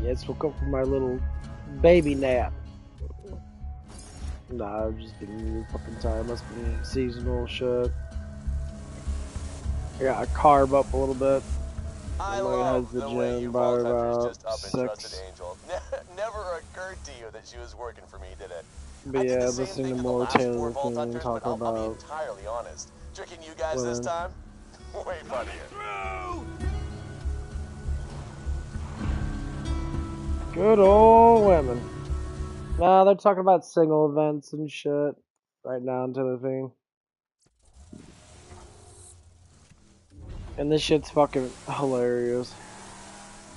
Yes, woke up from my little baby nap. Nah, I'm just getting really fucking tired. Must be seasonal shit. I got a carb up a little bit. I love the way you Vault Hunters just up and trusted Angel. Never occurred to you that she was working for me, did it? But I did yeah, the same listening thing to to the more last Taylor 4 Vault Hunters, but talking I'll be about entirely honest. Tricking you guys this time? Way funnier. Good old women. Nah, they're talking about single events and shit right now into the thing. And this shit's fucking hilarious.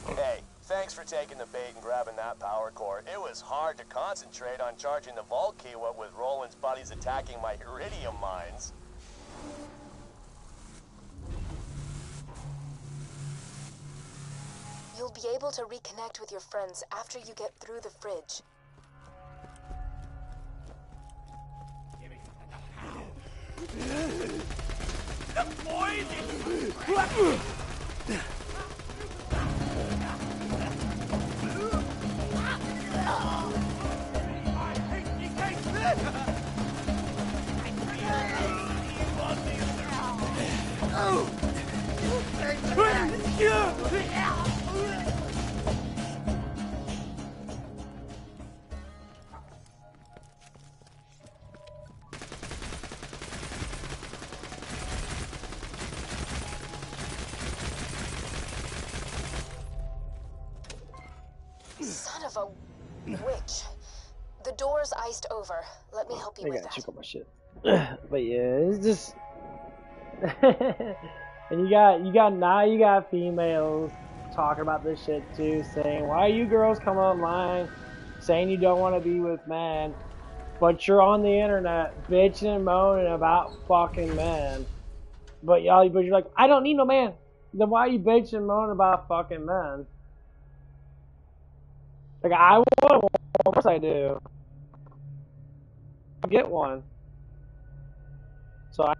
Hey, thanks for taking the bait and grabbing that power core. It was hard to concentrate on charging the vault key, what with Roland's buddies attacking my iridium mines. You'll be able to reconnect with your friends after you get through the fridge. Son of a witch. The door's iced over. Let me help you with that. Check out my shit. But yeah, it's just and you got females talking about this shit too, saying, why you girls come online saying you don't want to be with men, but you're on the internet bitching and moaning about fucking men. But you're like, I don't need no man. Then why are you bitching and moaning about fucking men? Like, I want one, of course I do. I'll get one. So I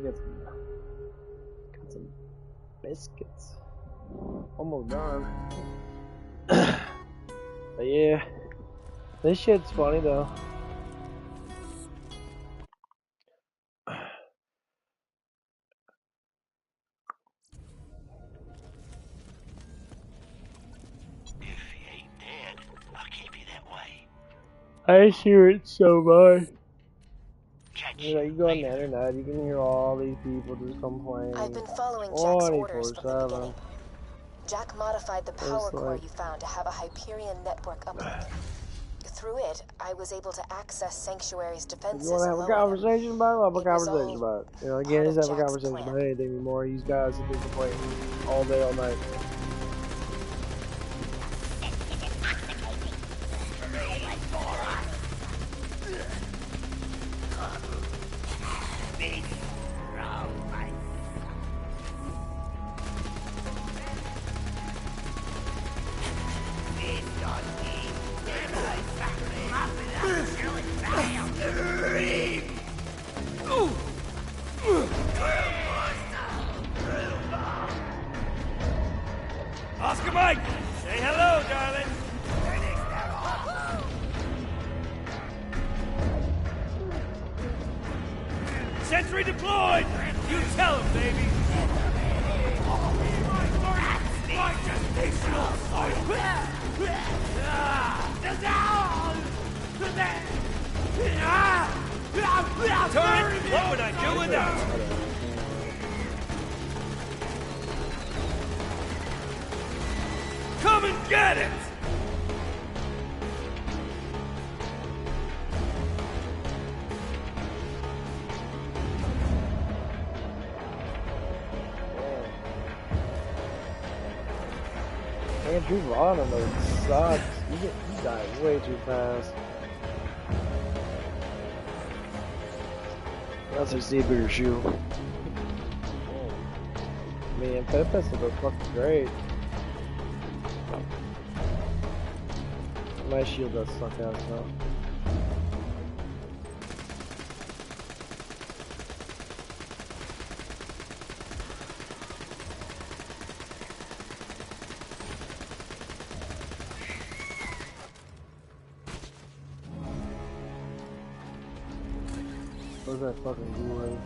got some biscuits. Almost done. But yeah, this shit's funny though. If he ain't dead, I'll keep you that way. I hear it so much. You know, you go on the internet, you can hear all these people just complaining. I've been following Jack's orders from the beginning. Jack modified the power core you found to have a Hyperion network uplink. Through it, I was able to access Sanctuary's defenses. You want to have a conversation about it? Have a conversation about it. You know, again, just have a conversation about anything anymore. These guys have been complaining all day, all night. Oscar Mike, say hello, darling. Sentry deployed. You tell him, baby. My gestational soil. Get it! Andrew Ronald sucks. He died way too fast. That's a Seabreeder shoe. Man, Pepe's look fucking great. My shield does suck ass though. Where's that fucking ghoul?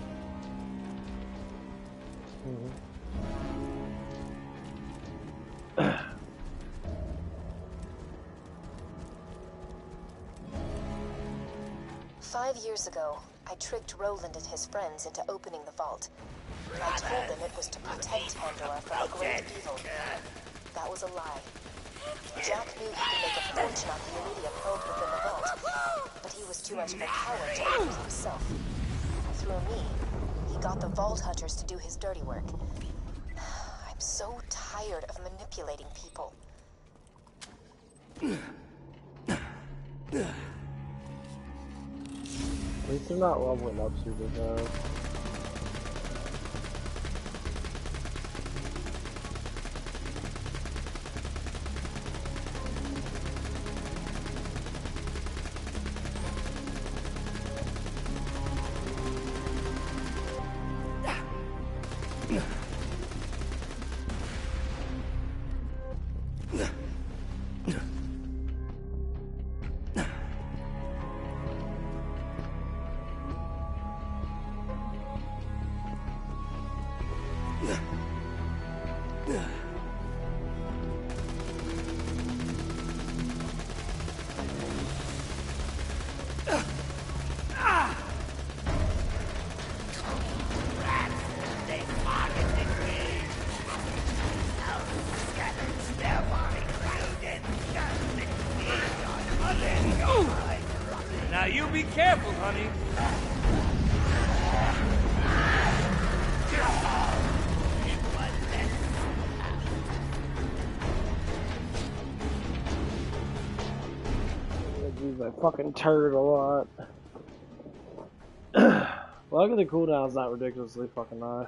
5 years ago, I tricked Roland and his friends into opening the vault. I told them it was to protect Pandora from a great evil. That was a lie. Jack knew he could make a fortune off the iridium held within the vault, but he was too much of a coward to open it himself. Through me, he got the Vault Hunters to do his dirty work. I'm so tired of manipulating people. At least they're not leveling up super fast. Now you be careful, honey. I'm gonna use my fucking turd a lot. Luckily the cooldown's not ridiculously fucking high.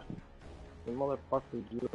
The motherfucker you.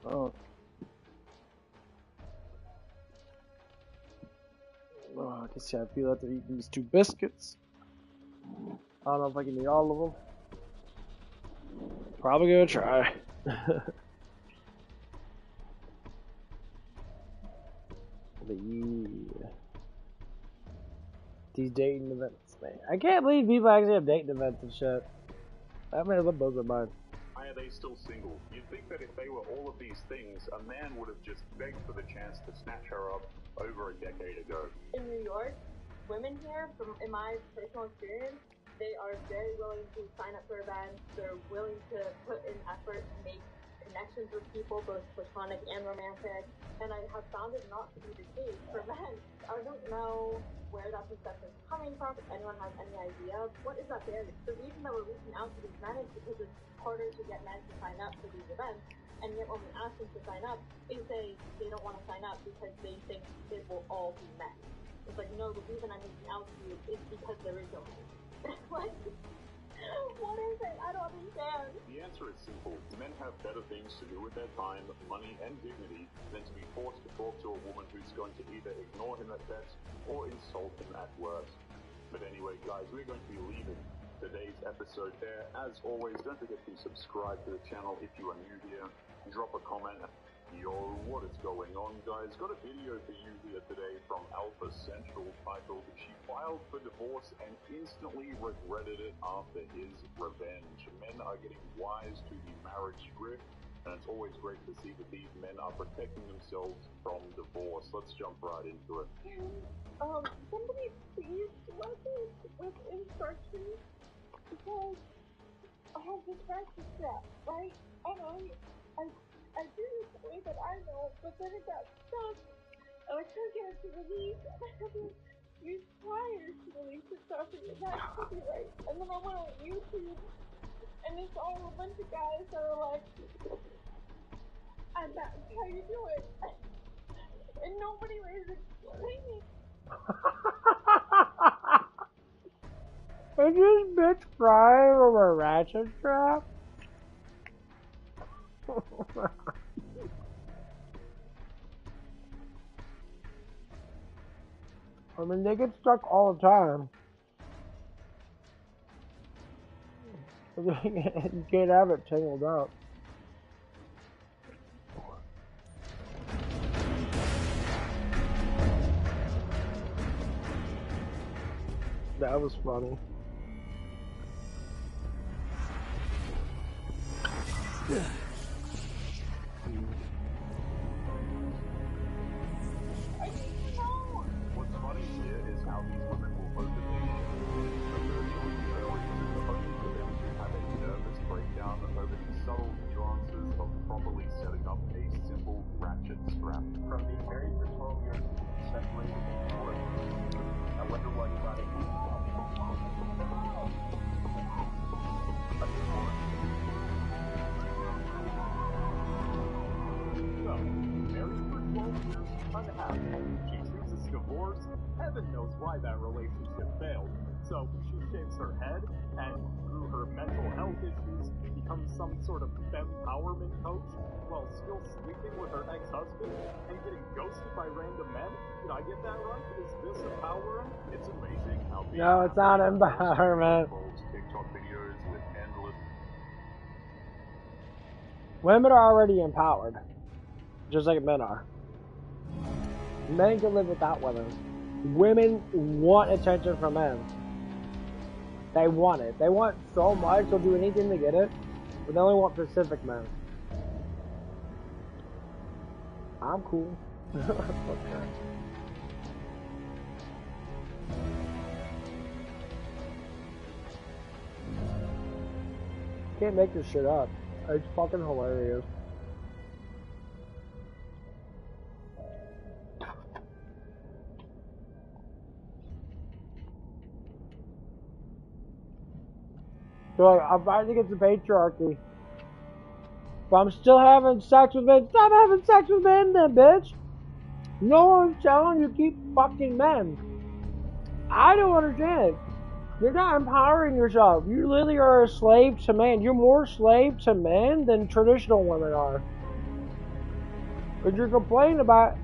Oh. Oh, I guess yeah, I feel after eating these 2 biscuits. I don't know if I can eat all of them. Probably gonna try. But yeah. These dating events, man. I can't believe people actually have dating events and shit. That man, that blows my mind. Why are they still single? You'd think that if they were all of these things, a man would have just begged for the chance to snatch her up over a decade ago. In New York, women here, in my personal experience, they are very willing to sign up for events. They're willing to put in effort to make connections with people, both platonic and romantic. And I have found it not to be the case for men. I don't know where that perception is coming from, if anyone has any idea. What is that barrier? The reason that we're reaching out to these men is because it's harder to get men to sign up for these events. And yet when we ask them to sign up, they say they don't want to sign up because they think it will all be men. It's like, no, the reason I'm reaching out to you is because there is no men. Like, what is it? I don't understand. The answer is simple. Men have better things to do with their time, money, and dignity than to be forced to talk to a woman who's going to either ignore him at best or insult him at worst. But anyway, guys, we're going to be leaving today's episode there. As always, don't forget to subscribe to the channel if you are new here. Drop a comment. Yo, what is going on, guys? Got a video for you here today from Alpha Central titled "She Filed for Divorce and Instantly Regretted It After His Revenge." Men are getting wise to the marriage script, and it's always great to see that these men are protecting themselves from divorce. Let's jump right into it. Somebody please let me with instructions, because I have this ratchet strap, right? And I do this the way that I know, but then it got stuck, and I couldn't get it to release, and I had to use pliers to release it properly, and that could be right. And then I went on YouTube, and it's all a bunch of guys that are like, and that's how you do it. And nobody is explaining. Is this bitch crying over a ratchet strap? I mean, they get stuck all the time. You can't have it tangled up. That was funny. What's funny here is how these women will openly only for them to have a nervous breakdown over the subtle nuances of properly setting up a simple ratchet strap. From being married for 12 years to separated and divorced. I wonder why you got it. So, married for 12 years, unhappy. She chooses divorce. Heaven knows why that relationship failed. So she shaves her head and, through her mental health issues, becomes some sort of empowerment coach while still sleeping with her ex-husband and getting ghosted by random men. Did I get that right? Is this empowering? It's amazing how being No, it's not empowerment. TikTok videos with endless. Women are already empowered, just like men are. Men can live without women. Women want attention from men. They want it. They want so much, they'll do anything to get it, but they only want Pacific men. I'm cool. Can't make this shit up. It's fucking hilarious. So I'm fighting against the patriarchy. But I'm still having sex with men. Stop having sex with men then, bitch! No one's telling you to keep fucking men. I don't understand. You're not empowering yourself. You literally are a slave to men. You're more slave to men than traditional women are. But you're complaining about,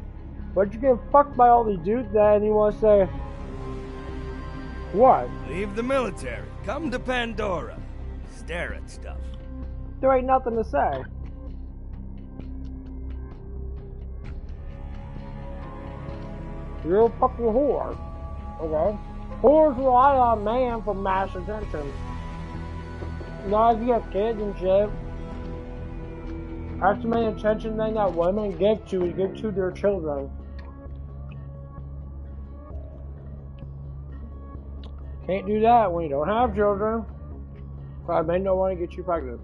but you're getting fucked by all these dudes then, and you want to say, what? Leave the military. Come to Pandora. Stare at stuff. There ain't nothing to say. You're a fucking whore. Okay? Whores rely on man for mass attention. Now if you have kids and shit, that's the main attention thing that women give to their children. Can't do that when you don't have children. But men don't want to get you pregnant.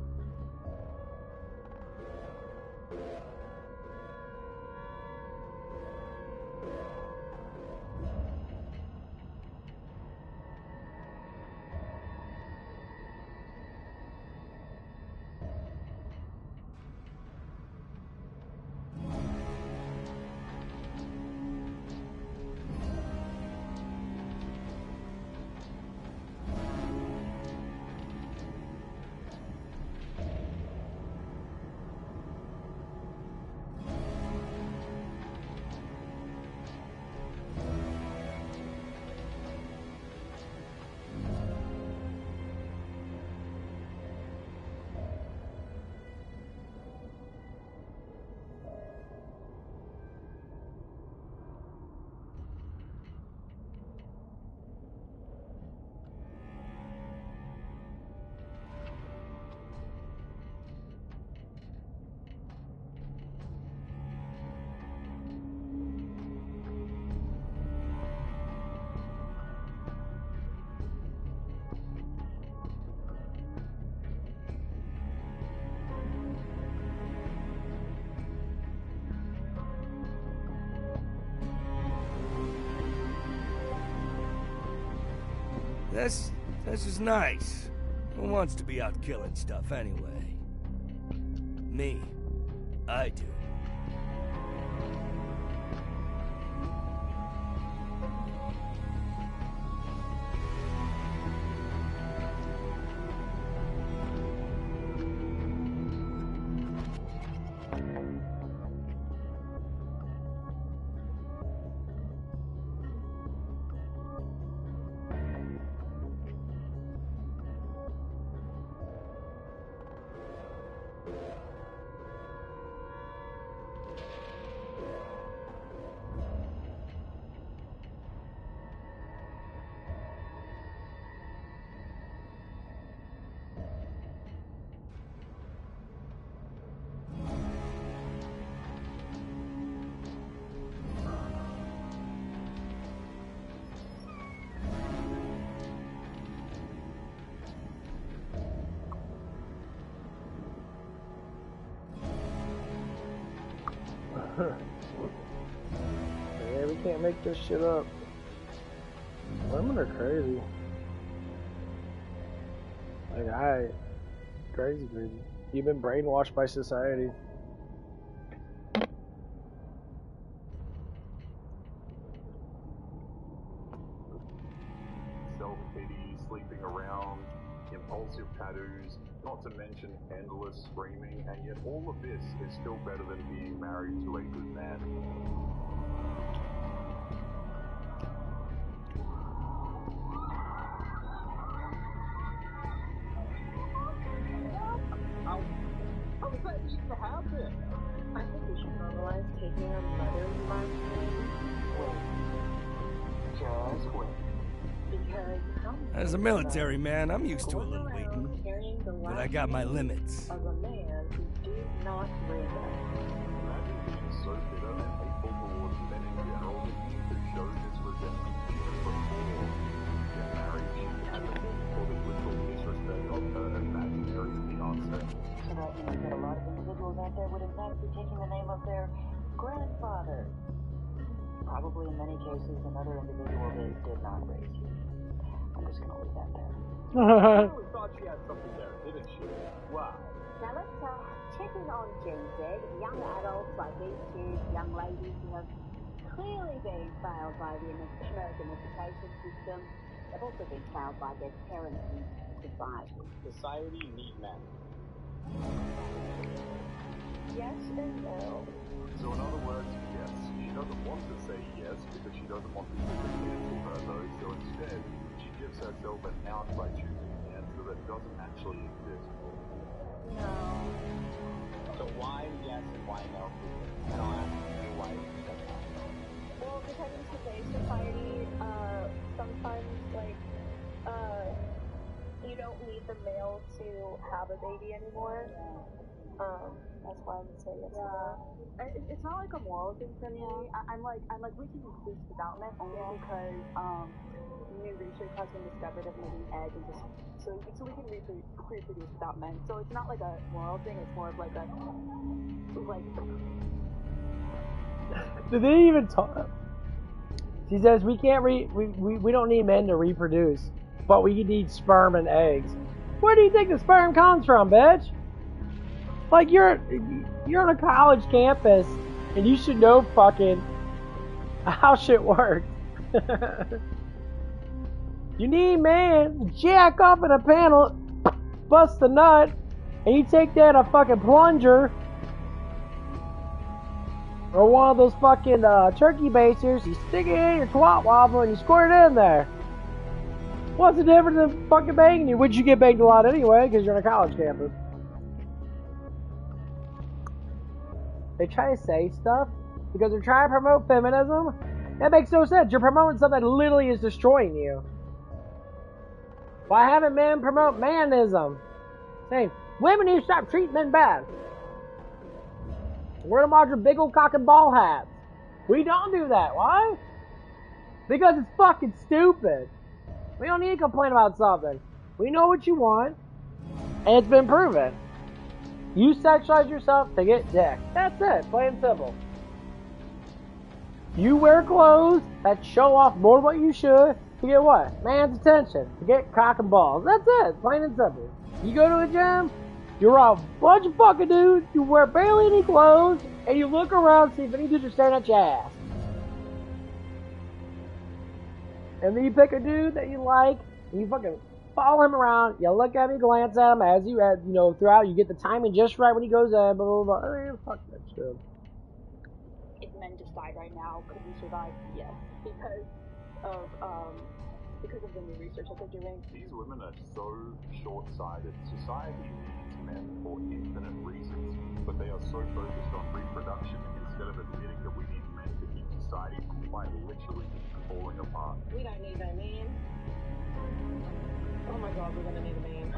This is nice. Who wants to be out killing stuff anyway? Me. I do. Yeah, we can't make this shit up. Women are crazy. Like, crazy. You've been brainwashed by society. Self-pity, sleeping around, impulsive tattoos, not to mention endless screaming, and yet all of this is still better than being married to a good man. How does that need to happen? I think we should normalize taking our mother's last name. Wait. Just wait. Because As a military man, I'm used to a little waiting. carrying the But I last got my name limits. of a man who did not raise us. Imagine being so bitter and hateful towards men in general that you need to show this resentment even before you get married. She had the need for the literal disrespect of her imaginary fiancé. So that means that a lot of individuals out there would in fact be taking the name of their grandfather. Probably in many cases another individual that did not raise you. I'm just gonna leave that there. I really thought she had something there, didn't she? Wow. Now let's check in on Gen Z, young adults like these two young ladies who have clearly been failed by the American education system. They've also been failed by their parents and society. Society need men. Yes and no. So in other words, yes. She doesn't want to say yes because she doesn't want people to cancel her though, so instead, she gives herself an out by choosing an answer that doesn't actually exist. No. So why yes and why no? I don't understand why you said that. Well, because in today's society, sometimes, like, you don't need the male to have a baby anymore. That's why I'm saying yes and no. It's not like a moral thing for me. I'm like we can reproduce without men only because new research has been discovered of making eggs and just so we can reproduce without men. So it's not like a moral thing. It's more of like a Did they even talk? She says we can't we don't need men to reproduce, but we need sperm and eggs. Where do you think the sperm comes from, bitch? Like you're on a college campus and you should know fucking how shit works. You need man jack up in a panel, bust the nut, and you take that in a fucking plunger or one of those fucking turkey basers, you stick it in your twat wobble and you squirt it in there. What's the difference than fucking banging you? Which you get banged a lot anyway because you're on a college campus. They try to say stuff because they're trying to promote feminism. That makes no sense. You're promoting something that literally is destroying you. Why haven't men promote manism? Saying women need to stop treating men bad. We're gonna watch your big old cock and ball hats. We don't do that. Why? Because it's fucking stupid. We don't need to complain about something. We know what you want, and it's been proven. You sexualize yourself to get dick. That's it. Plain and simple. You wear clothes that show off more than what you should to get what? Man's attention. To get cock and balls. That's it. Plain and simple. You go to a gym, you're a bunch of fucking dudes, you wear barely any clothes, and you look around see if any dudes are staring at your ass. And then you pick a dude that you like, and you fucking follow him around, you look at him, glance at him, as you throughout, you get the timing just right when he goes in, blah, blah, blah. Fuck that shit. if men just died right now, could we survive? Yes, because of the new research that they're doing. These women are so short-sighted. Society needs men for infinite reasons, but they are so focused on reproduction instead of admitting that we need men to keep society from quite literally falling apart. We don't need no man. Oh my god, we're gonna need a man.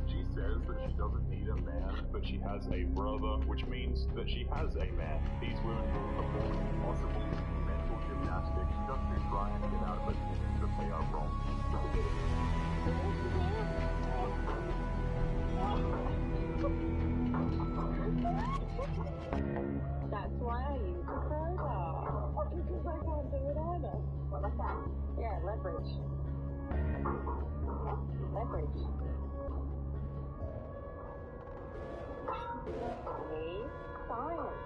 She says that she doesn't need a man, but she has a brother, which means that she has a man. These women will perform impossible mental gymnastics just to try and get out of admitting that they are wrong. That's why I use a crowbar. Because I can't do it either. What was that? Yeah, leverage. Leverage. Me? Science.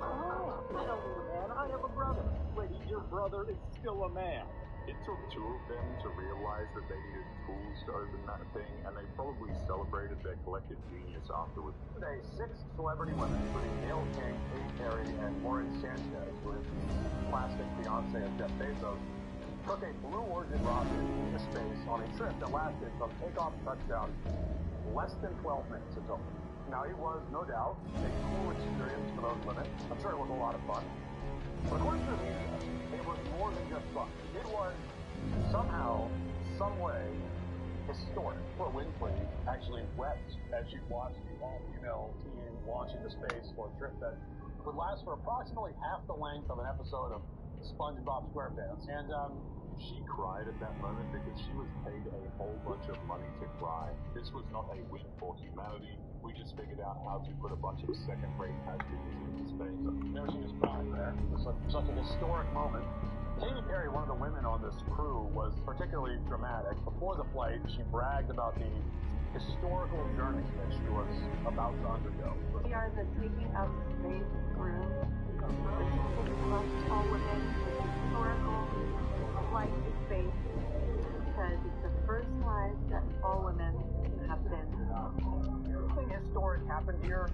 I don't need a man, I have a brother. Lady, your brother is still a man. It took two of them to realize that they needed tools to open that thing, and they probably celebrated their collective genius afterwards. Today, 6 celebrity women, including Gayle King, Katy Perry, and Lauren Sanchez, who is the plastic fiance of Jeff Bezos, took a Blue Origin rocket into space on a trip that lasted from takeoff to touchdown less than 12 minutes. It's over. Now, it was, no doubt, a cool experience for those women. I'm sure it was a lot of fun. But according to the media, it was more than just fun. It was somehow, some way, historic. Poor Winfrey actually wept as she watched the all-female team launch into space for a trip that would last for approximately half the length of an episode of SpongeBob SquarePants. And, she cried at that moment because she was paid a whole bunch of money to cry. This was not a win for humanity. We just figured out how to put a bunch of second-rate passengers into space. there she was crying there. It was such a historic moment. Katy Perry, one of the women on this crew, was particularly dramatic. Before the flight, she bragged about the historical journey that she was about to undergo. We are the taking of space room. All women, historical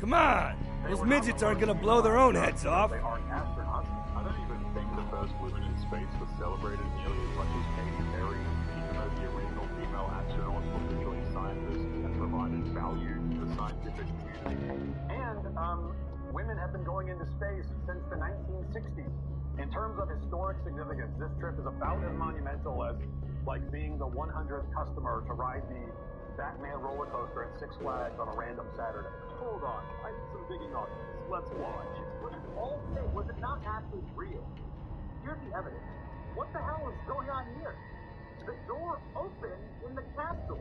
Come on! Those midgets aren't gonna blow their own heads off. They aren't astronauts. I don't even think the first women in space were celebrated nearly as much as Katy Perry, even though the original female astronauts were clearly scientists and provided value to the scientific community. And, women have been going into space since the 1960s. In terms of historic significance, this trip is about as monumental as, like, being the 100th customer to ride the Batman roller coaster at Six Flags on a random Saturday. Hold on, I did some digging on this. Let's watch. Was it all fake? Was it not actually real? Here's the evidence. What the hell is going on here? The door opened in the capsule.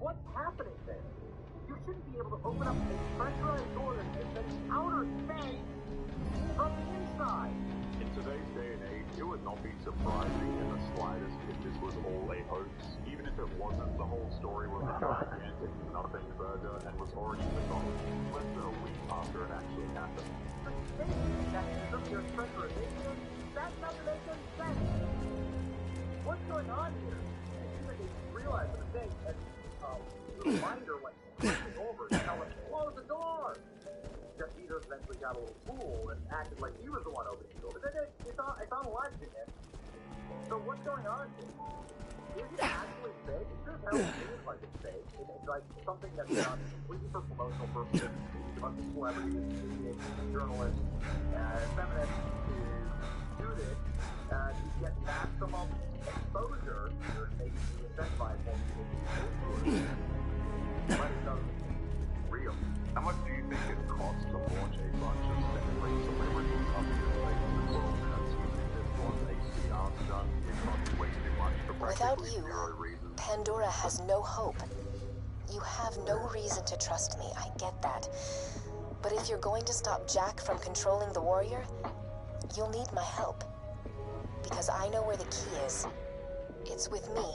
What's happening there? You shouldn't be able to open up a pressurized door that's in outer space from the inside. In today's day and age, it would not be surprising in the slightest if this was all a hoax. Even if it wasn't, the whole story was a gigantic nothing burger and was already forgotten less than a week after it actually happened. The safety mechanism you're pressurization, that doesn't make any sense. What's going on here? It seems like they realized the mistake and the reminder went switching over to tell us, close the door! Jeff Peters eventually got a little fool and acted like he was the one opening the door. But then it's on live to him. So what's going on here? Is it actually fake? It sure as hell seems like it's fake. It's like something that's done completely for promotional purposes. A bunch of celebrities, media, journalists, feminists to shoot it to get maximum exposure or maybe to incentivize more people to do it. But it doesn't seem real. How much do you think it costs to launch a bunch of second-rate celebrities up into space in the world? And assuming this was a CR stunt, it costs way too much for Without practically you, zero reason. Pandora has no hope. You have no reason to trust me, I get that. But if you're going to stop Jack from controlling the warrior, you'll need my help. Because I know where the key is. It's with me.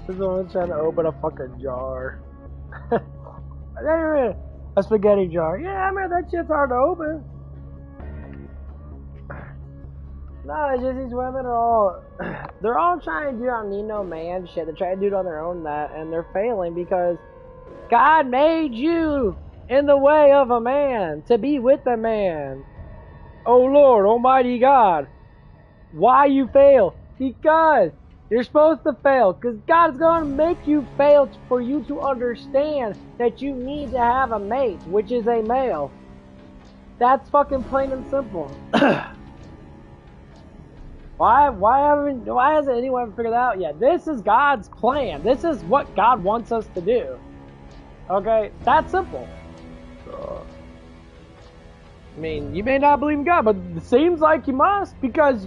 This one's trying to open a fucking jar. A spaghetti jar. Yeah, man, that shit's hard to open. No, it's just these women are all... They're all trying to do on need no man shit. They're trying to do it on their own net, and they're failing because God made you in the way of a man, to be with a man. Oh Lord, Almighty God. Why you fail? Because you're supposed to fail. Because God's going to make you fail for you to understand that you need to have a mate, which is a male. That's fucking plain and simple. Why hasn't anyone figured that out yet? This is God's plan. This is what God wants us to do. Okay? That's simple. I mean, you may not believe in God, but it seems like you must, because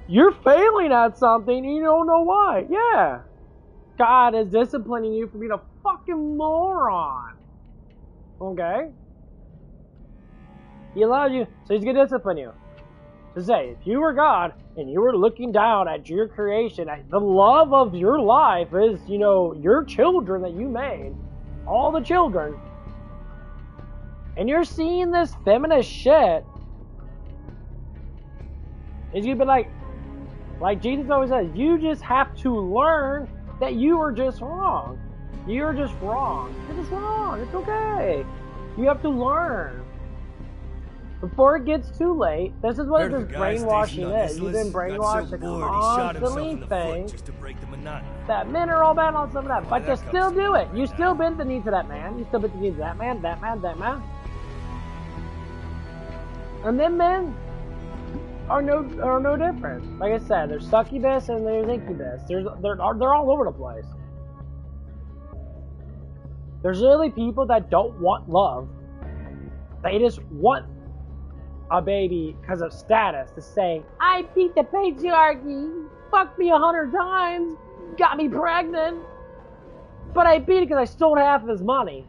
you're failing at something and you don't know why. Yeah. God is disciplining you for being a fucking moron. Okay? He allows you, so he's going to discipline you. To say, if you were God and you were looking down at your creation, the love of your life is, you know, your children that you made, all the children, and you're seeing this feminist shit, is you'd be like Jesus always says, you just have to learn that you were just wrong. You're just wrong. You're just wrong. It's okay. You have to learn. Before it gets too late, this is what this brainwashing is. You've been brainwashed to constantly think that men are all bad on some of that, but you still do it. You still bend the knee to that man. You still bend the knee to that man, that man, that man. And then men are no different. Like I said, there's succubus and there's incubus. They're all over the place. There's really people that don't want love. They just want a baby because of status, to say, I beat the patriarchy, fucked me 100 times, got me pregnant, but I beat it because I stole half of his money.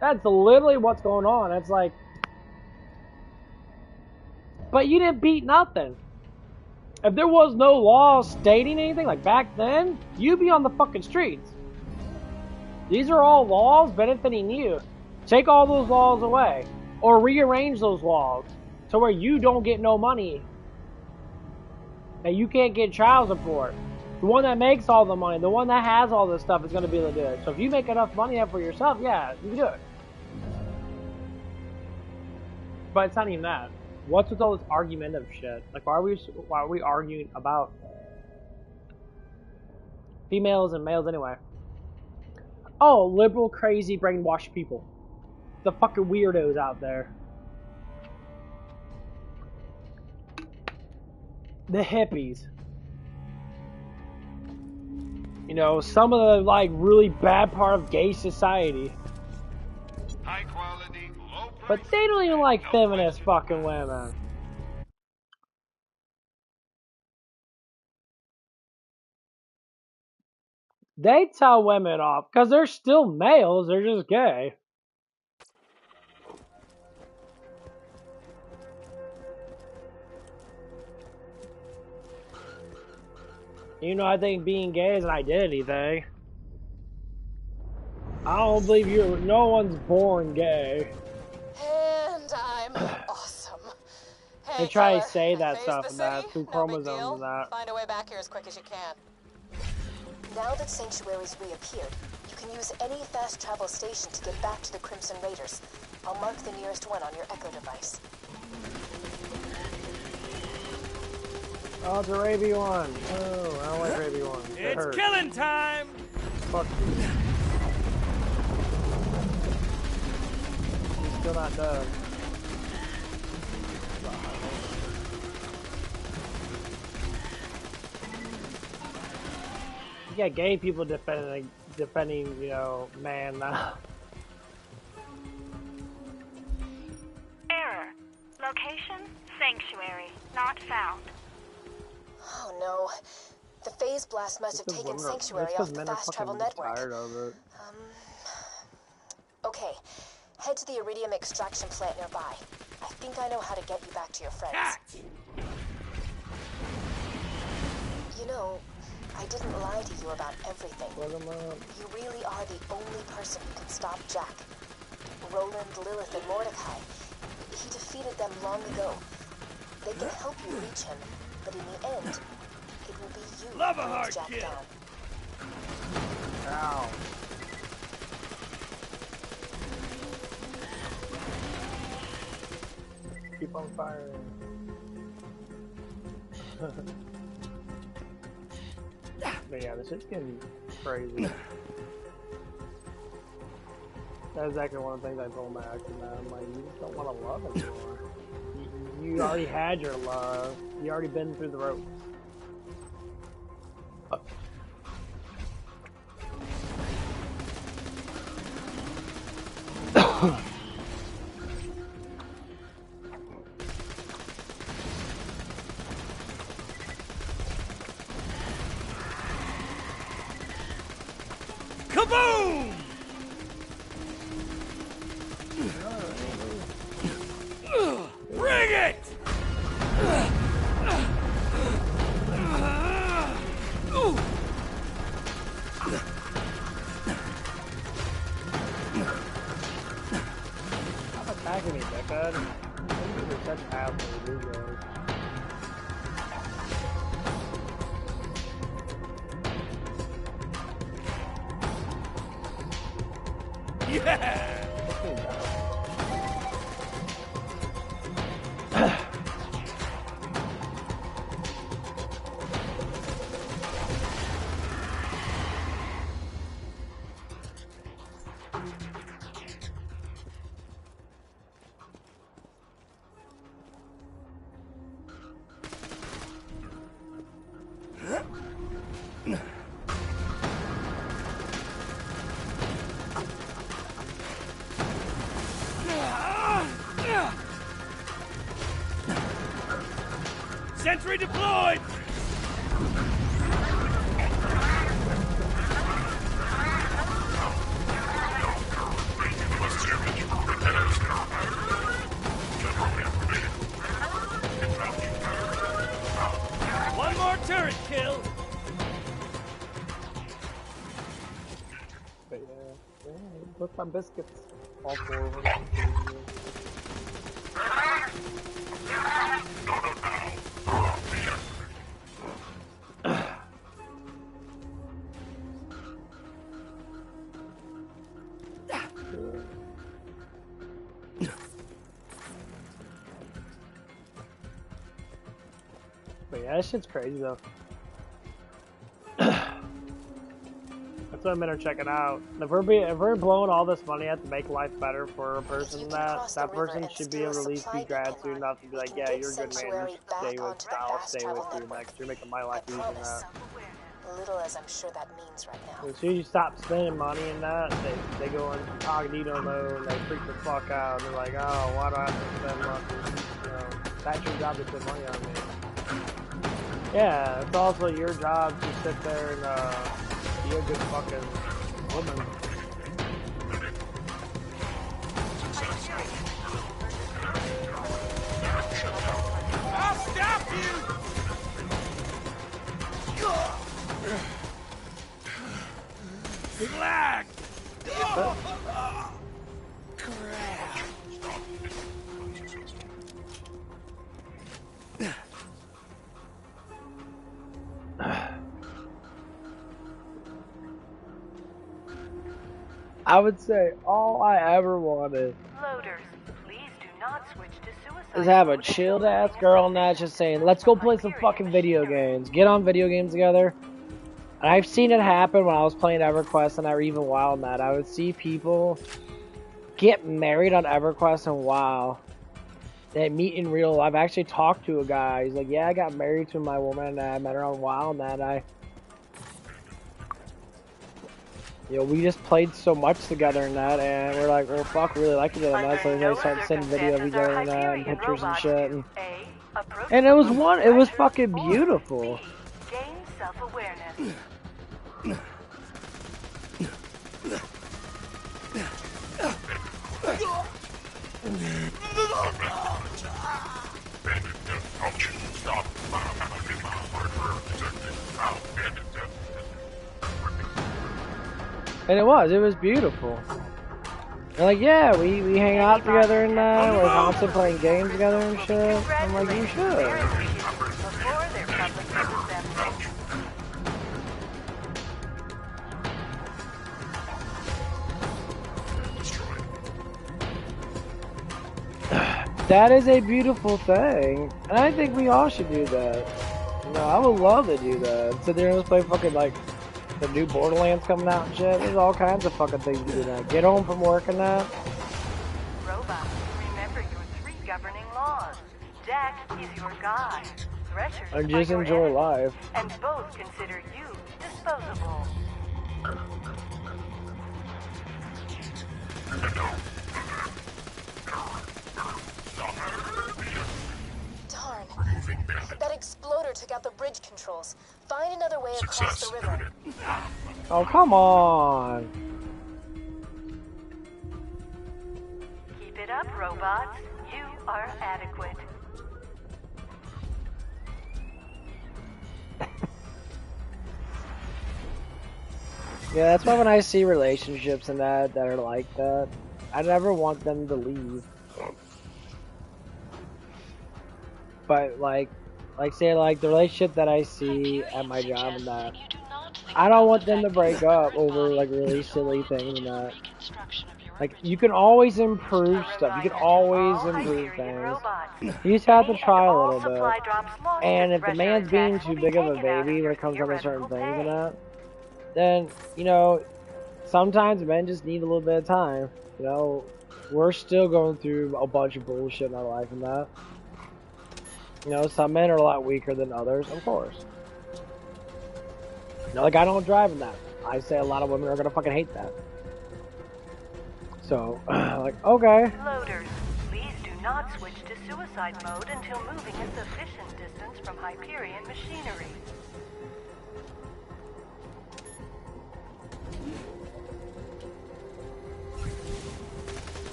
That's literally what's going on. It's like, but you didn't beat nothing. If there was no law stating anything, like back then, you'd be on the fucking streets. These are all laws benefiting you. Take all those laws away, or rearrange those laws to where you don't get no money, that you can't get child support, The one that makes all the money, the one that has all this stuff is going to be able to do it. So if you make enough money up for yourself, yeah, you can do it. But it's not even that. What's with all this argumentative shit? Like, why are we arguing about females and males anyway? Oh, liberal, crazy, brainwashed people. The fucking weirdos out there. The hippies. You know, some of the, like, really bad part of gay society. High quality, low price. But they don't even like feminist fucking women. They tell women off because they're still males, they're just gay. You know, I think being gay is an identity thing. I don't believe no one's born gay. And I'm awesome. Hey, They try to killer, say I that phased stuff the and that city, through no big chromosomes deal. and that. Find a way back here as quick as you can. Now that Sanctuary's reappeared, you can use any fast travel station to get back to the Crimson Raiders. I'll mark the nearest one on your Echo device. Oh, it's a Raby one. Oh, I don't like Raby ones. It's killing time! Fuck you. He's still not done. You got gay people defending, you know, man now. Error. Location, Sanctuary, not found. Oh no. The phase blast must have taken Sanctuary off the fast travel network. Tired of it. Okay. Head to the iridium extraction plant nearby. I think I know how to get you back to your friends. Catch! You know, I didn't lie to you about everything. You really are the only person who can stop Jack. Roland, Lilith, and Mordecai. He defeated them long ago. They can help you reach him, but in the end, it will be you Love a who hard brings Jack kill. down. Ow. Keep on firing. But yeah, this shit's getting crazy. That's exactly one of the things I told my ex, man. I'm like, you just don't want to love anymore. You already had your love. You already been through the ropes. Kaboom! Bring it! Stop attacking me, dickhead. You're such assholes, you guys. Yeah! Sentry deployed! One more turret kill! But yeah, put my biscuits. All four of them. Yeah, that shit's crazy though. That's what I'm gonna check it out. If we're blowing all this money out to make life better for a person, that person should be able to at least be gratitude enough to be like, yeah, you're a good man. You should stay with me. I'll stay with you next. You're making my life easier now. Little as I'm sure that means right now. As soon as you stop spending money in that, they go incognito mode and they freak the fuck out. And they're like, oh, why do I have to spend money? You know, that's your job to spend money on me. Yeah, it's also your job to sit there and be a good fucking woman. I'll stop you! Relax! I would say all I ever wanted Loaders, please do not switch to suicide. is have a chilled ass girl and not just saying, let's go play some fucking video games. Get on video games together. And I've seen it happen when I was playing EverQuest and even WoW and that. I would see people get married on EverQuest and WoW. They meet in real life. I've actually talked to a guy. He's like, yeah, I got married to my woman and I met her on WoW and that. You know, we just played so much together in that, and we're like, well, fuck, we really like each other in that, so they started sending video of each other in that, and pictures and shit, and it was fucking beautiful. Gain self-awareness. And it was beautiful. And like, yeah, we hang out together and we're constantly playing games together and shit. I'm like, you should. That is a beautiful thing. And I think we all should do that. You know, I would love to do that. Sit there and just play fucking like the new BorderLand's coming out and shit. There's all kinds of fucking things to do now. Get home from work and that. Robot, remember your 3 governing laws. Jack is your guy. Thresher and just enjoy life. And both consider you disposable. Darn. That exploder took out the bridge controls. Find another way across the river. Oh, come on. Keep it up, robots. You are adequate. Yeah, that's why when I see relationships and that are like that, I never want them to leave. But like say like the relationship that I see at my job and that, I don't want them to break up over like really silly things and that. Like, you can always improve stuff. You can always improve things. You just have to try a little bit. And if the man's being too big of a baby when it comes down to certain things and that, then, you know, sometimes men just need a little bit of time. You know, we're still going through a bunch of bullshit in our life and that. You know, some men are a lot weaker than others, of course. You know, like, I don't drive in that. I say a lot of women are gonna fucking hate that. So, like, okay. Loaders, please do not switch to suicide mode until moving a sufficient distance from Hyperion machinery.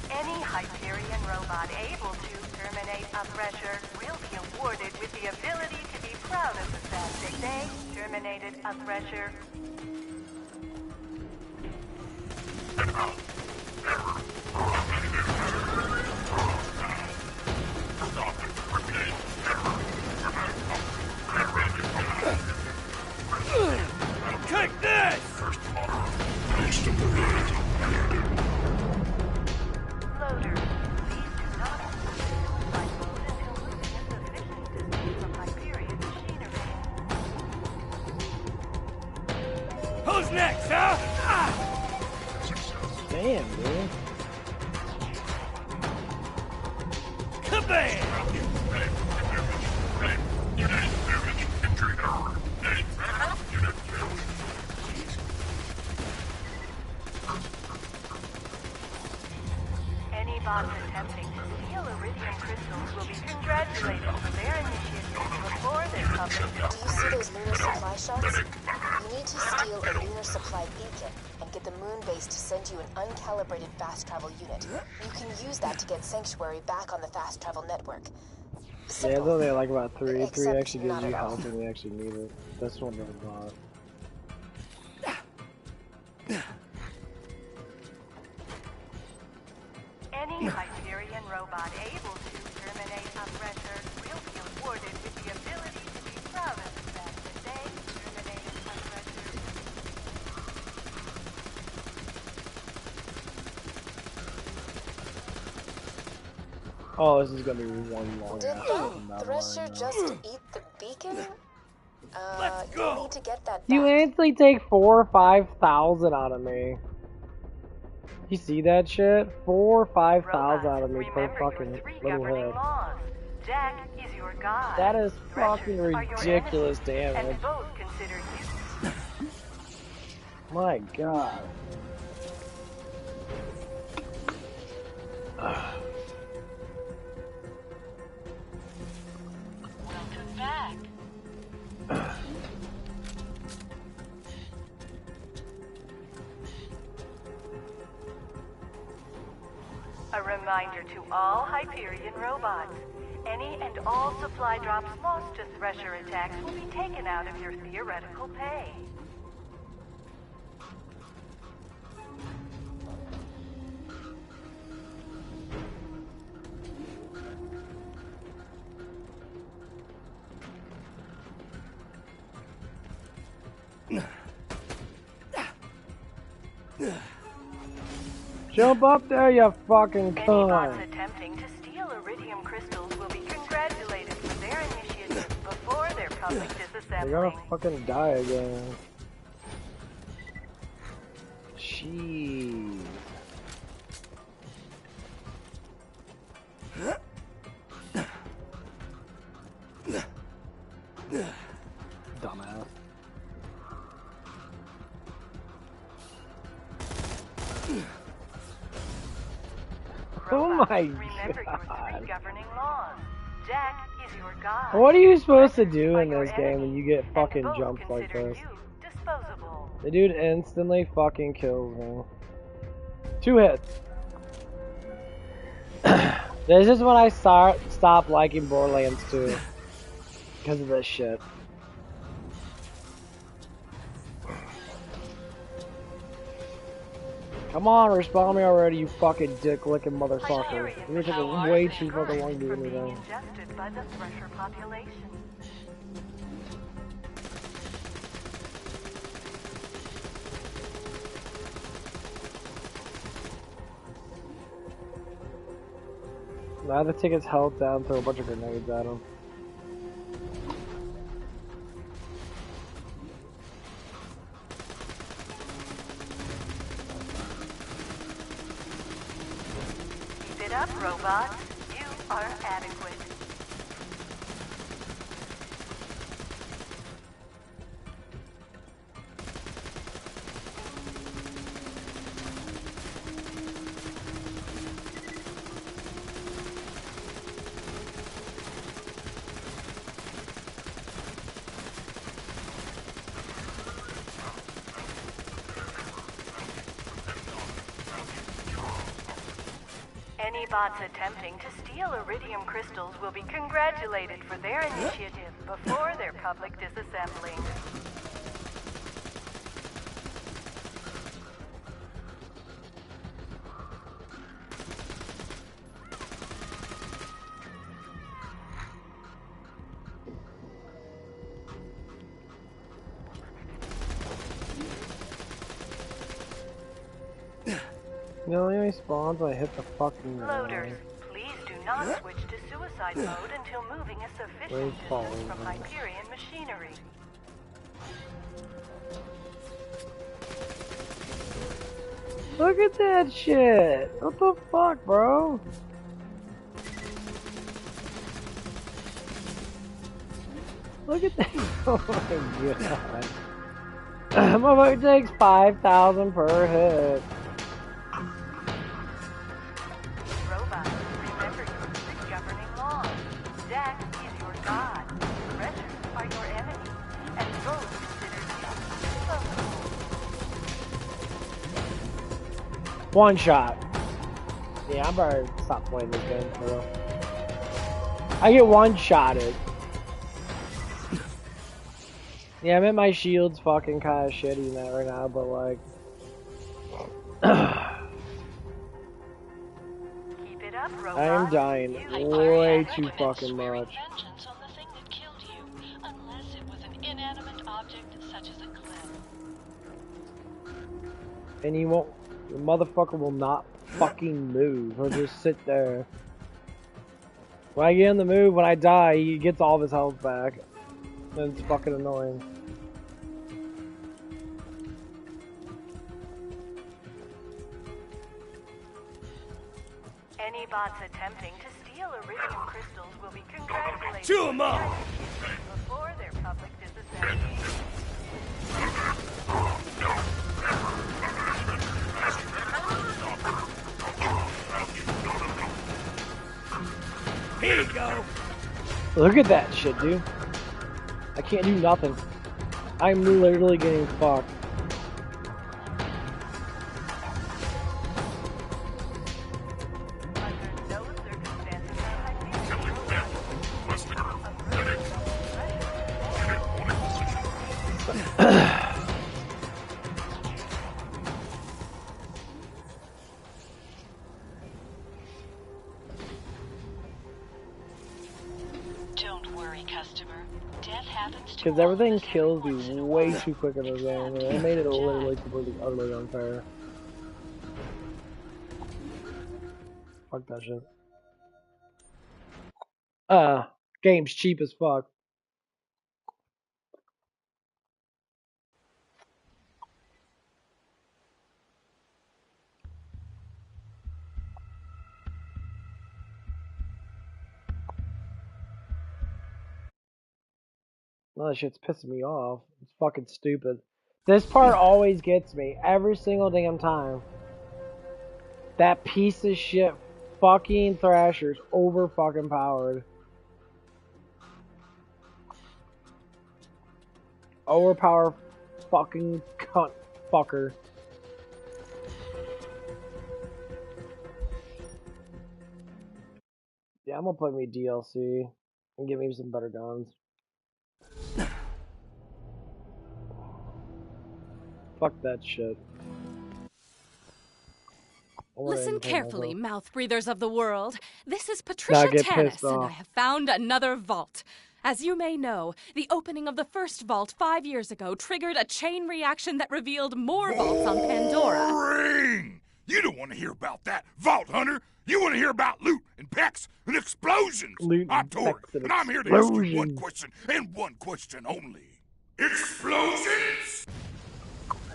Any Hyperion robot able to terminate a pressure will be awarded with the ability to be proud of the fact that they terminated a pressure. Damn, dude. Kabam! Any bots attempting to steal Iridium crystals will be congratulated for their initiative before their public. Do you see those lunar supply shots? You need to steal a lunar supply beacon and get the moon base to send you an uncalibrated fast travel unit. You can use that to get Sanctuary back on the fast travel network. Yeah, it's only like about 3. 3 Except actually gives not you at all. health when you actually need it. This one does not. Any Hyperion robot able to terminate a pressure will be awarded with the ability to be proud of the fact that they terminated a pressure. Oh, this is gonna be one long Did ass that fucking Thresher battle just eat the beacon? You need to get that back. You instantly take 4 or 5,000 out of me. You see that shit? 4 or 5,000 out of me per fucking little hit. Jack is your god. That is fucking Threshers are your ridiculous enemies, damage. and both consider you. My god. Welcome back. A reminder to all Hyperion robots. Any and all supply drops lost to Thresher attacks will be taken out of your theoretical pay. Jump up there, you fucking Any bots cunt. attempting to steal Iridium crystals will be congratulated for their initiative before their public They're gonna disassembling. fucking die again. Jeez. Dumbass. Oh my Remember your god. 3 governing laws. Jack is your god. What are you supposed to do in this game when you get fucking jumped like this? Disposable. The dude instantly fucking kills me. 2 hits. This is when I stop liking Borderlands 2. Because of this shit. Come on, respawn me already, you fucking dick-licking motherfucker. You're taking way too fucking long to do anything. Ingested by the Thresher population. I have to take his health down, throw a bunch of grenades at him. Keep it up, robots. You are adequate. Any bots attempting to steal Iridium crystals will be congratulated for their initiative before their public disassembling. You know, he only spawns when I hit the fucking Loaders, please do not switch to suicide mode until moving a sufficient distance from Hyperion machinery. Look at that shit. What the fuck, bro? Look at that. Oh my god. Motherfucker takes 5,000 per hit. Robot, remember the governing law. Death is your god. Pressures are your enemy. And both considered One shot. Yeah, I'm better stop playing this game, bro. I get one-shotted. Yeah, I mean my shield's fucking kind of shitty now right now, but like... Keep it up, robot. I am dying way too fucking much. Vengeance on the thing that killed you, unless it was an inanimate object such as a clip. And he won't... The motherfucker will not fucking move. He'll just sit there. When I get in the move, when I die, he gets all of his health back. And it's fucking annoying. Any bots attempting to steal iridium crystals will be congratulated. Chew 'em up! Before their public disassembly. Here you go. Look at that shit, dude. I can't do nothing. I'm literally getting fucked. Because everything kills me way too quick in this game. They made it literally completely, utterly unfair. Fuck that shit. Game's cheap as fuck. No, that shit's pissing me off. It's fucking stupid. This part always gets me. Every single damn time. That piece of shit fucking Thrasher's over fucking powered. Overpower fucking cunt fucker. Yeah, I'm gonna play me DLC and give me some better guns. Fuck that shit. Listen carefully, mouth breathers of the world. This is Patricia Tannis, and I have found another vault. As you may know, the opening of the first vault 5 years ago triggered a chain reaction that revealed more vaults on Pandora. Boring! You don't want to hear about that, Vault Hunter! You want to hear about loot and pecks and explosions! I'm Torg, and I'm here to ask you one question, and one question only. Explosions?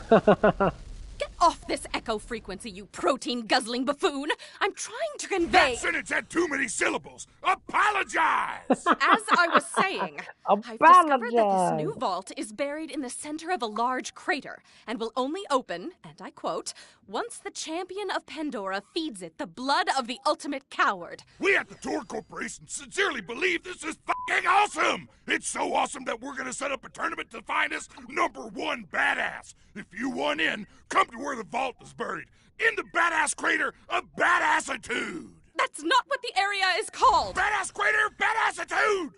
Get off this echo frequency, you protein-guzzling buffoon! I'm trying to convey... That sentence had too many syllables! Apologize! As I was saying, I've discovered that this new vault is buried in the center of a large crater, and will only open, and I quote, once the champion of Pandora feeds it the blood of the ultimate coward. We at the Torg Corporation sincerely believe this is fucking awesome! It's so awesome that we're gonna set up a tournament to find us #1 badass. If you want in, come to where the vault is buried. In the badass crater of badassitude. That's not what the area is called. Badass crater of badassitude.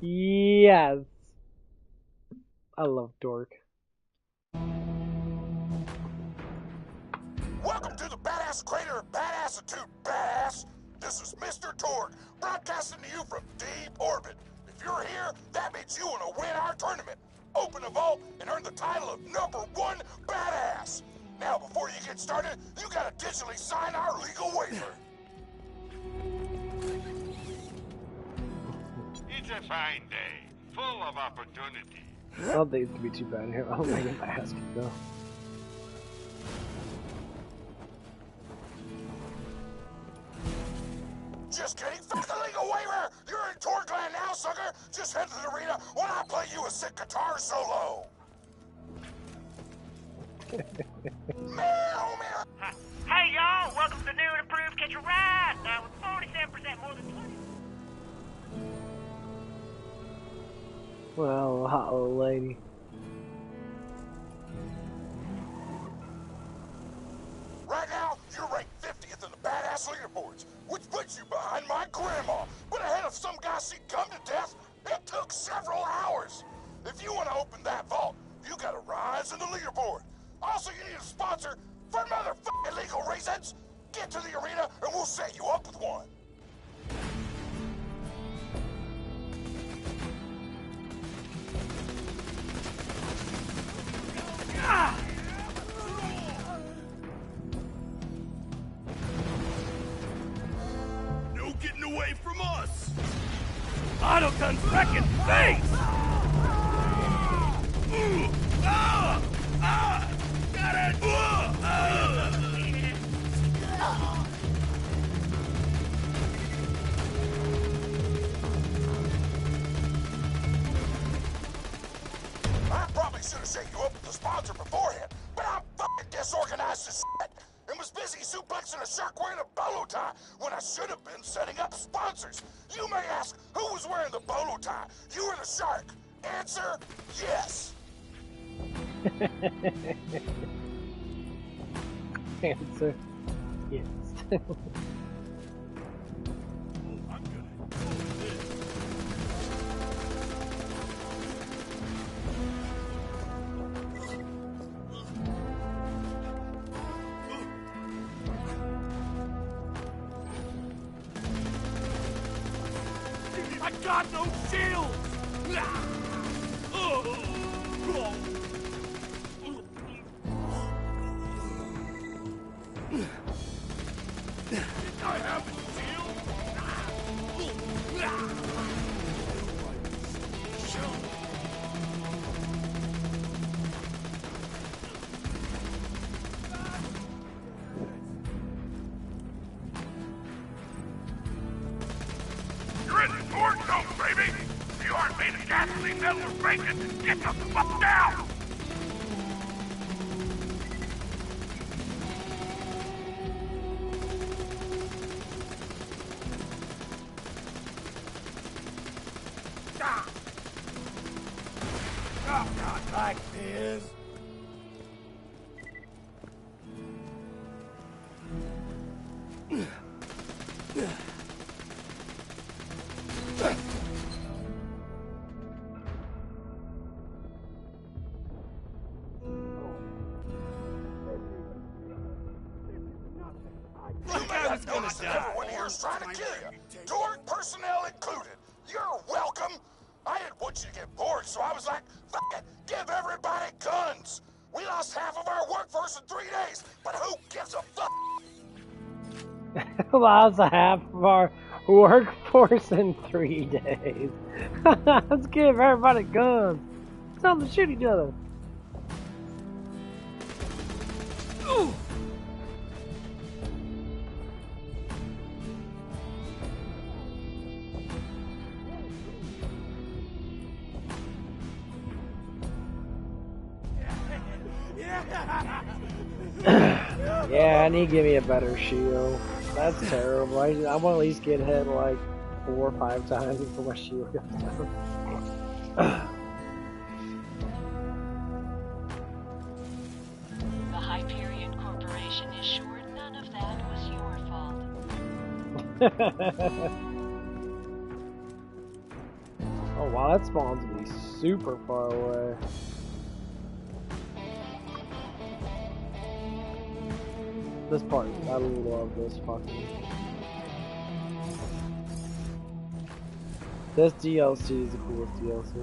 Yes. I love Dork. Welcome to the badass crater of badassitude, badass. This is Mr. Torg, broadcasting to you from deep orbit. If you're here, that means you want to win our tournament. Open a vault and earn the title of #1 badass. Now, before you get started, you gotta digitally sign our legal waiver. It's a fine day, full of opportunity. I don't think it's gonna be too bad here. Oh my god, my ass can go. Just kidding. Fuck the legal waiver. You're in BorderLand now, sucker. Just head to the arena while I play you a sick guitar solo. Hey y'all, welcome to the new and improved Catch a Ride. Now with 47% more than 20. Well, hot old lady. Right now, you're ranked 50th in the badass leaderboards, which puts you behind my grandma, but ahead of some guy she come to death. It took several hours. If you want to open that vault, you gotta rise in the leaderboard. Also, you need a sponsor for motherfucking legal reasons. Get to the arena and we'll set you up with one. No getting away from us! Autogun's wrecking face! Got it! I probably should have set you up with the sponsor beforehand, but I'm fucking disorganized as shit and was busy suplexing a shark wearing a bolo tie when I should have been setting up sponsors. You may ask, who was wearing the bolo tie? You or the shark? Answer, yes. Answer, yes. I got no shield! I have a shield? You're in the torch zone, baby. You aren't made of gasoline, metal, or bacon. Get the fuck down! Oh, not like this. Look, I was gonna die. Everyone here's trying to kill you. Torque personnel included. You're welcome. I didn't want you to get bored, so I was like, fuck it, give everybody guns. We lost half of our workforce in 3 days, but who gives a fuck? Lost half of our workforce in 3 days. Let's give everybody guns. Tell them to shoot each other. Ooh. Yeah, I need to give me a better shield. That's terrible. I want to at least get hit like 4 or 5 times before my shield goes down. The Hyperion Corporation is sure none of that was your fault. Oh wow, that spawns me super far away. This part, I love this fucking. This DLC is the coolest DLC.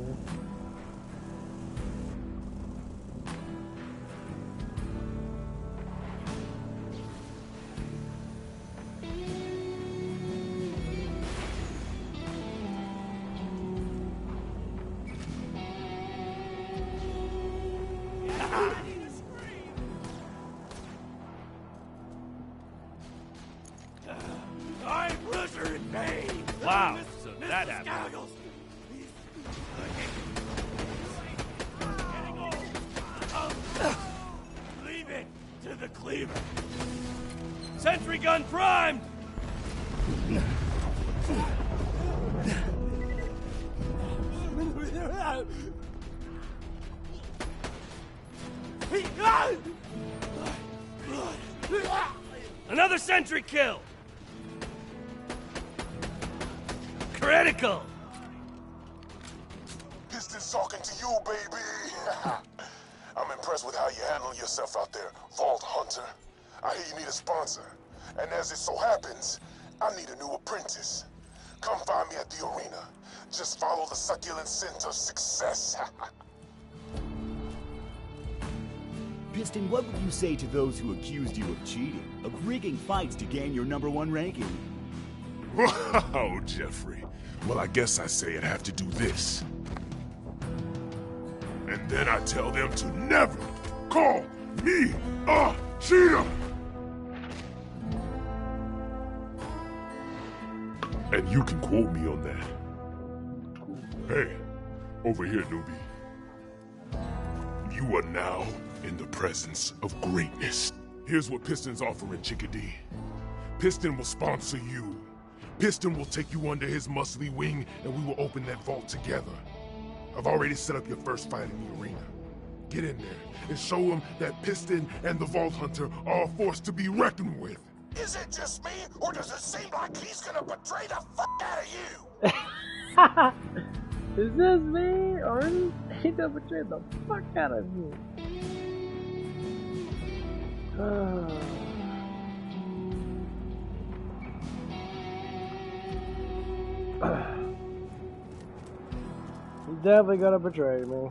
the cleaver. Sentry gun primed! Another sentry kill! Critical! Piston's talking to you, baby. I'm impressed with how you handle yourself out there, Vault Hunter. I hear you need a sponsor. And as it so happens, I need a new apprentice. Come find me at the arena. Just follow the succulent scent of success. Piston, what would you say to those who accused you of cheating, of rigging fights to gain your #1 ranking? Wow, Jeffrey. Well, I guess I say I'd have to do this. And then I tell them to never call me a cheater! And you can quote me on that. Hey, over here, newbie. You are now in the presence of greatness. Here's what Piston's offering, Chickadee. Piston will sponsor you. Piston will take you under his muscly wing, and we will open that vault together. I've already set up your first fight in the arena. Get in there and show him that Piston and the Vault Hunter are a force to be reckoned with. Is it just me, or does it seem like he's gonna betray the fuck out of you? Is this me, or is he gonna betray the fuck out of you? He's definitely gonna betray me.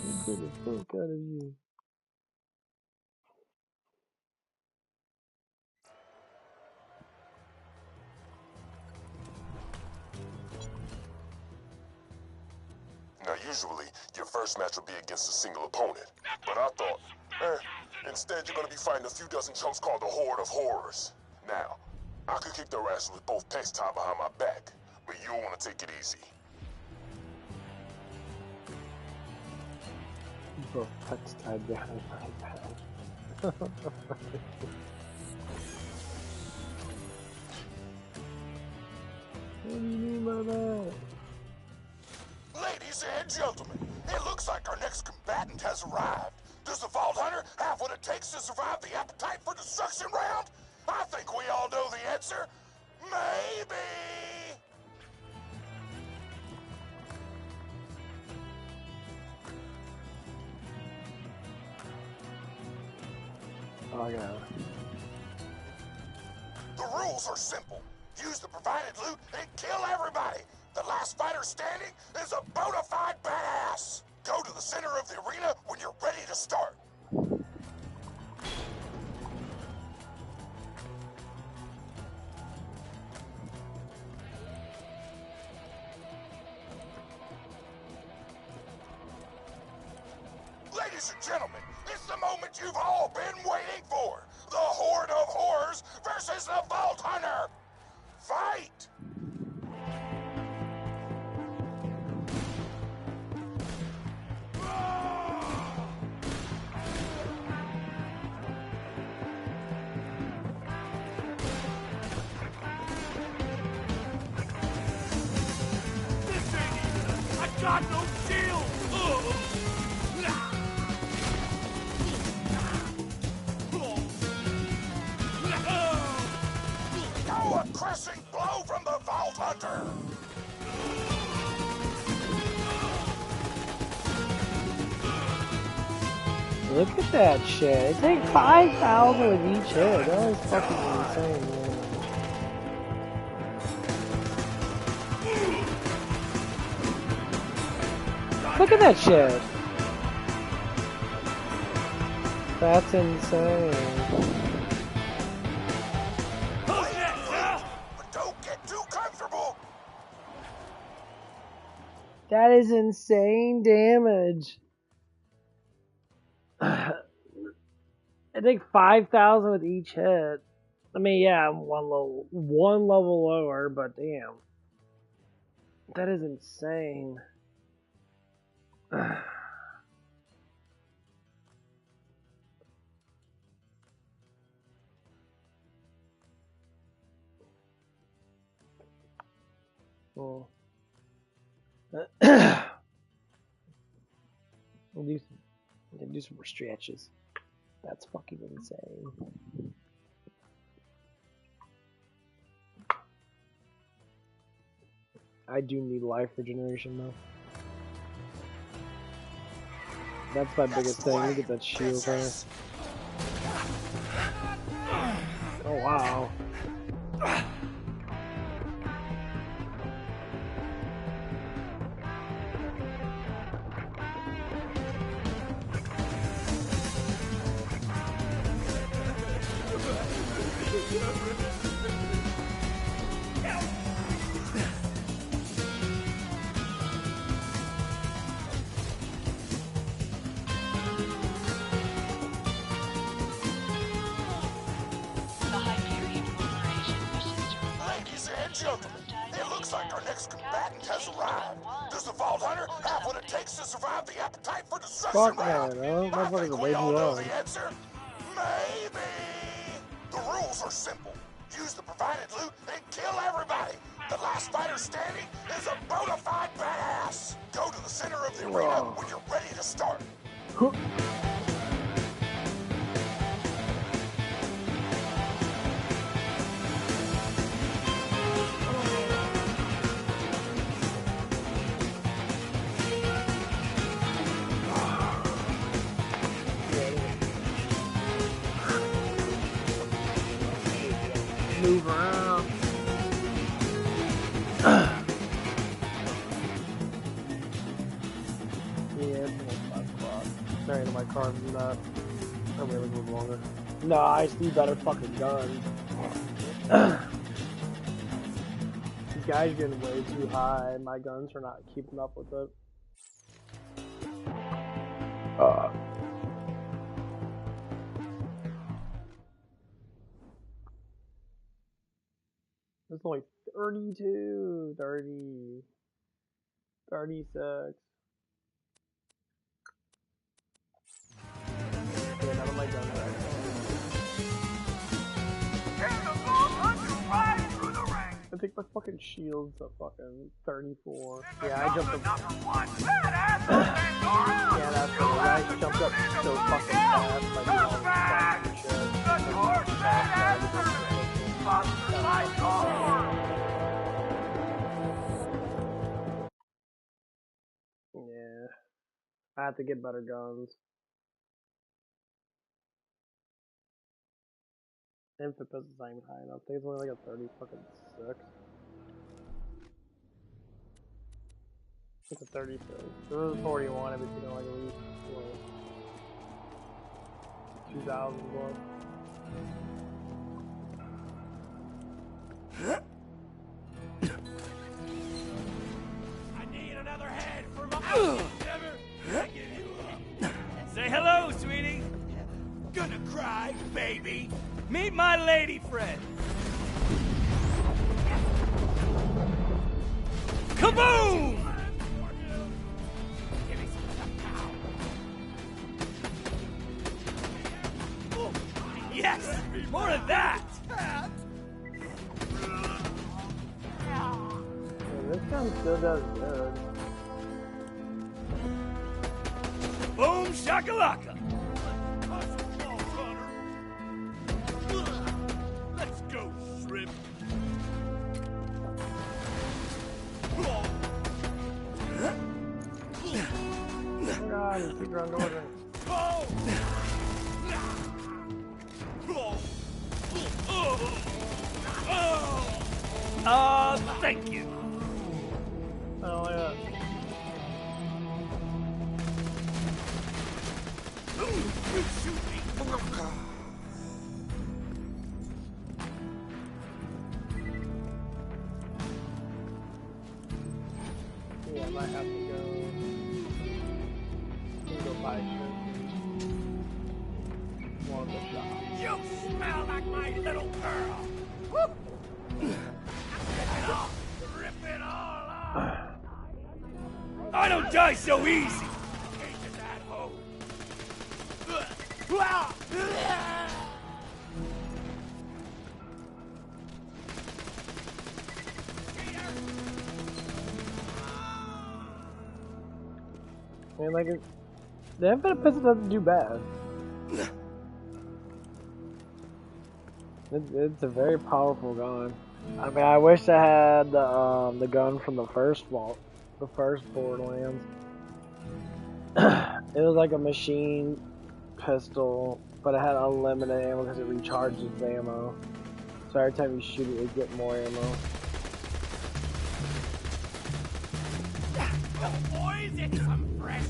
He's gonna fuck out of you. Now, usually, your first match will be against a single opponent. But I thought, instead you're gonna be fighting a few dozen chumps called the Horde of Horrors. Now, I could kick their asses with both pecs tied behind my back, but you'll want to take it easy. Both pecs tied behind my back. What do you mean by that? Ladies and gentlemen, it looks like our next combatant has arrived. Does the Vault Hunter have what it takes to survive the appetite for destruction round? I think we all know the answer. Maybe. Oh, yeah. The rules are simple. Use the provided loot and kill everybody. The last fighter standing is a bona fide badass. Go to the center of the arena when you're ready to start. Ladies and gentlemen, it's the moment you've all been waiting for. The Horde of Horrors versus the Vault Hunter. Fight! I got no shield! Now a crushing blow from the Vault Hunter! Look at that shit. It takes 5,000 with each hit. That is fucking insane, man. Look at that shit. That's insane. But don't get too comfortable. That is insane damage. I think 5,000 with each hit. I mean, yeah, I'm one level lower, but damn. That is insane. We'll do some more stretches. That's fucking insane. I do need life regeneration though. That's my biggest thing. Look at that shield there. Oh wow. Ladies and gentlemen, it looks like our next combatant has arrived. Does the Vault Hunter have what it takes to survive the appetite for destruction Fuck round? no, I think we all know hard. the answer. Maybe. The rules are simple. Use the provided loot and kill everybody. The last fighter standing is a bona fide badass. Go to the center of the arena when you're ready to start. Move around. Yeah, it's almost 5 o'clock. Sorry to my car from that. I really move longer. No, I just need better fucking guns. These guys are getting way too high, and my guns are not keeping up with it. It's only 32, 30, 36. Yeah, none of my guns are I think my fucking shield's a fucking 34. Yeah, I jumped up. Yeah, that's what I jumped up so fucking fast by doing all this Yeah, I have to get better guns. Infant is not even high enough. I think it's only like a 30 fucking 6. It's a 36. If it was 41, I'd be thinking like at least what, 2,000 bucks. I need another head for my endeavor. I give you up. Say hello, sweetie. Gonna cry, baby. Meet my lady friend. Kaboom! Yes! More of that! Yeah, this gun still does good. Boom shakalaka! Let's go, shrimp. God, you keep on going. Thank you. Oh, yeah. You shoot me. Yeah, I might have to go buy shit. More of the shop. You smell like my little girl. Woo! Rip it off. Rip it all off. I don't die so easy. Into that hole. mean, like, the infinite pistol doesn't do bad. It's a very powerful gun. I mean, I wish I had the gun from the first vault, the first Borderlands. It was like a machine pistol, but it had unlimited ammo because it recharges its ammo. So every time you shoot it, you get more ammo. Boys, it's some fresh.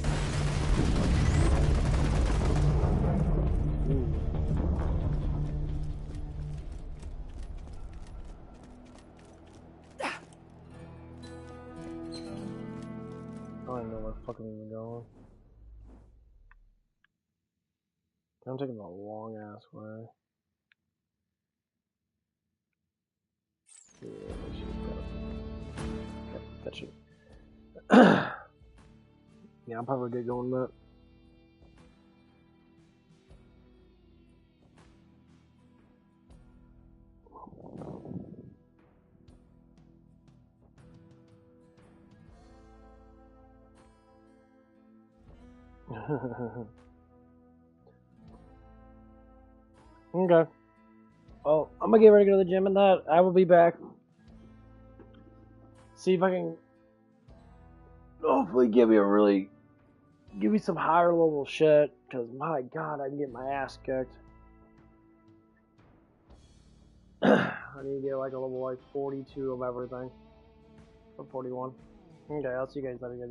I don't know where the fuck I'm even going. I'm taking the long ass way. Yeah, that shit. Yeah, I'm probably good going that. Okay. Well, I'm gonna get ready to go to the gym and that. I will be back. See if I can hopefully give me some higher level shit. Cause my god, I can get my ass kicked. I need to get like a level like 42 of everything. Or 41. Okay, I'll see you guys later.